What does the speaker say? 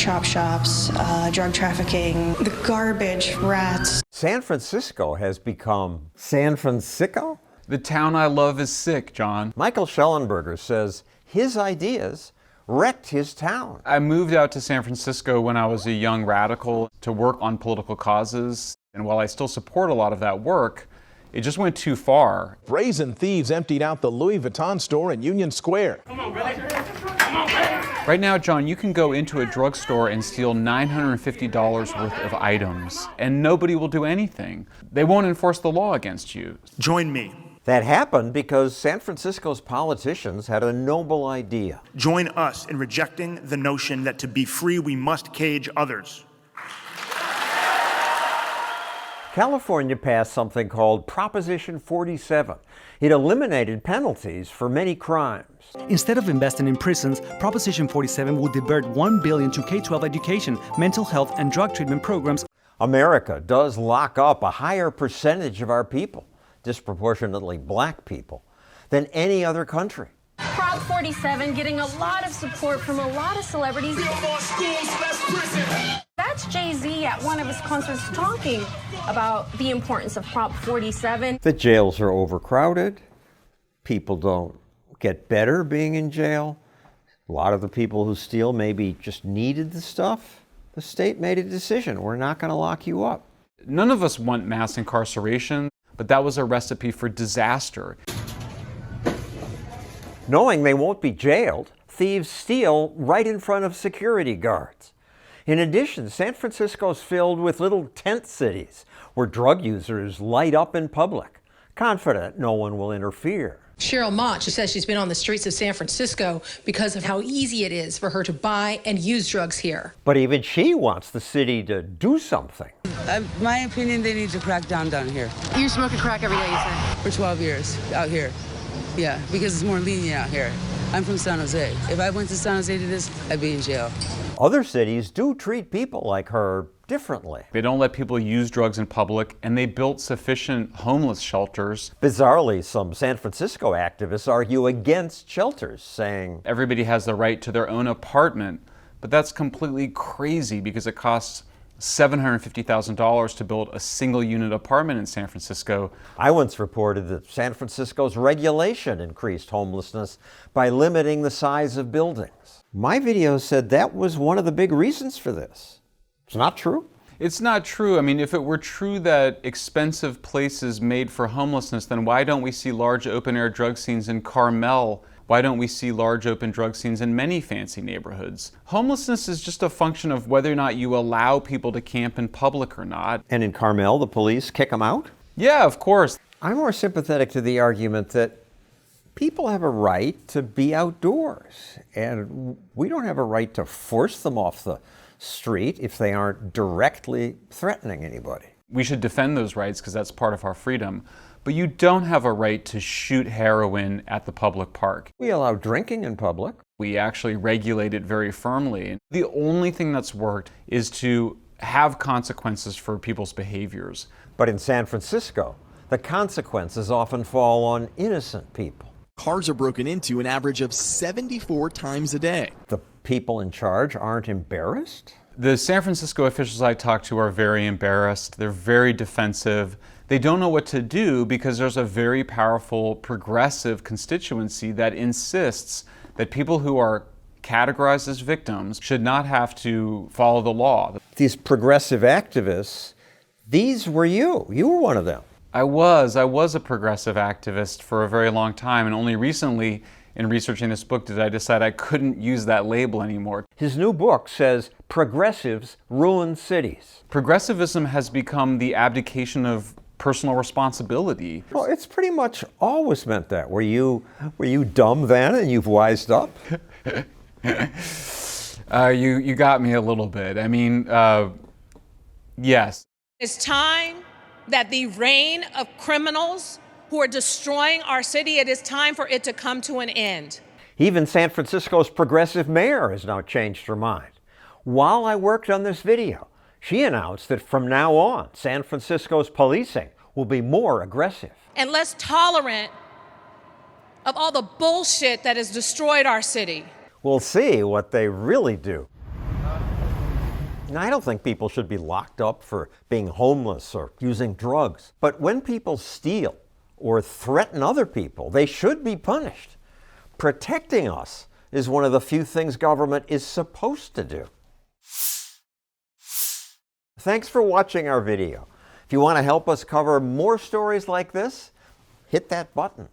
chop shops, drug trafficking, the garbage, rats. San Francisco has become Fran-sicko? The town I love is sick, John. Michael Shellenberger says his ideas wrecked his town. I moved out to San Francisco when I was a young radical to work on political causes. And while I still support a lot of that work, it just went too far. Brazen thieves emptied out the Louis Vuitton store in Union Square. Come on, Billy. Come on, Billy. Right now, John, you can go into a drugstore and steal $950 worth of items, and nobody will do anything. They won't enforce the law against you. Join me. That happened because San Francisco's politicians had a noble idea. Join us in rejecting the notion that to be free we must cage others. California passed something called Proposition 47. It eliminated penalties for many crimes. Instead of investing in prisons, Proposition 47 will divert $1 billion to K-12 education, mental health, and drug treatment programs. America does lock up a higher percentage of our people, disproportionately black people, than any other country. Prop 47 getting a lot of support from a lot of celebrities. More schools, less prison. That's Jay-Z at one of his concerts talking about the importance of Prop 47. The jails are overcrowded. People don't get better being in jail. A lot of the people who steal maybe just needed the stuff. The state made a decision. We're not going to lock you up. None of us want mass incarceration, but that was a recipe for disaster. Knowing they won't be jailed, thieves steal right in front of security guards. In addition, San Francisco's filled with little tent cities where drug users light up in public, confident no one will interfere. Cheryl Mott, she says she's been on the streets of San Francisco because of how easy it is for her to buy and use drugs here. But even she wants the city to do something. My opinion, they need to crack down here. You're smoking crack every day, you say? For 12 years out here. Yeah, because it's more lenient out here. I'm from San Jose. If I went to San Jose to this, I'd be in jail. Other cities do treat people like her differently. They don't let people use drugs in public, and they built sufficient homeless shelters. Bizarrely, some San Francisco activists argue against shelters, saying Everybody has the right to their own apartment, but that's completely crazy because it costs $750,000 to build a single unit apartment in San Francisco. I once reported that San Francisco's regulation increased homelessness by limiting the size of buildings. My video said that was one of the big reasons for this. It's not true. It's not true. I mean, if it were true that expensive places made for homelessness, then why don't we see large open-air drug scenes in Carmel? Why don't we see large open drug scenes in many fancy neighborhoods? Homelessness is just a function of whether or not you allow people to camp in public or not. And in Carmel, the police kick them out? Yeah, of course. I'm more sympathetic to the argument that people have a right to be outdoors, and we don't have a right to force them off the street if they aren't directly threatening anybody. We should defend those rights because that's part of our freedom. But you don't have a right to shoot heroin at the public park. We allow drinking in public. We actually regulate it very firmly. The only thing that's worked is to have consequences for people's behaviors. But in San Francisco, the consequences often fall on innocent people. Cars are broken into an average of 74 times a day. The people in charge aren't embarrassed? The San Francisco officials I talk to are very embarrassed. They're very defensive. They don't know what to do because there's a very powerful progressive constituency that insists that people who are categorized as victims should not have to follow the law. These progressive activists, these were you. You were one of them. I was a progressive activist for a very long time, and only recently in researching this book did I decide I couldn't use that label anymore. His new book says progressives ruin cities. Progressivism has become the abdication of personal responsibility. Well, it's pretty much always meant that. Were you dumb then and you've wised up? You got me a little bit. I mean, yes. It's time that the reign of criminals who are destroying our city, it is time for it to come to an end. Even San Francisco's progressive mayor has now changed her mind. While I worked on this video, she announced that from now on, San Francisco's policing will be more aggressive. And less tolerant of all the bullshit that has destroyed our city. We'll see what they really do. Now, I don't think people should be locked up for being homeless or using drugs. But when people steal or threaten other people, they should be punished. Protecting us is one of the few things government is supposed to do. Thanks for watching our video. If you want to help us cover more stories like this, hit that button.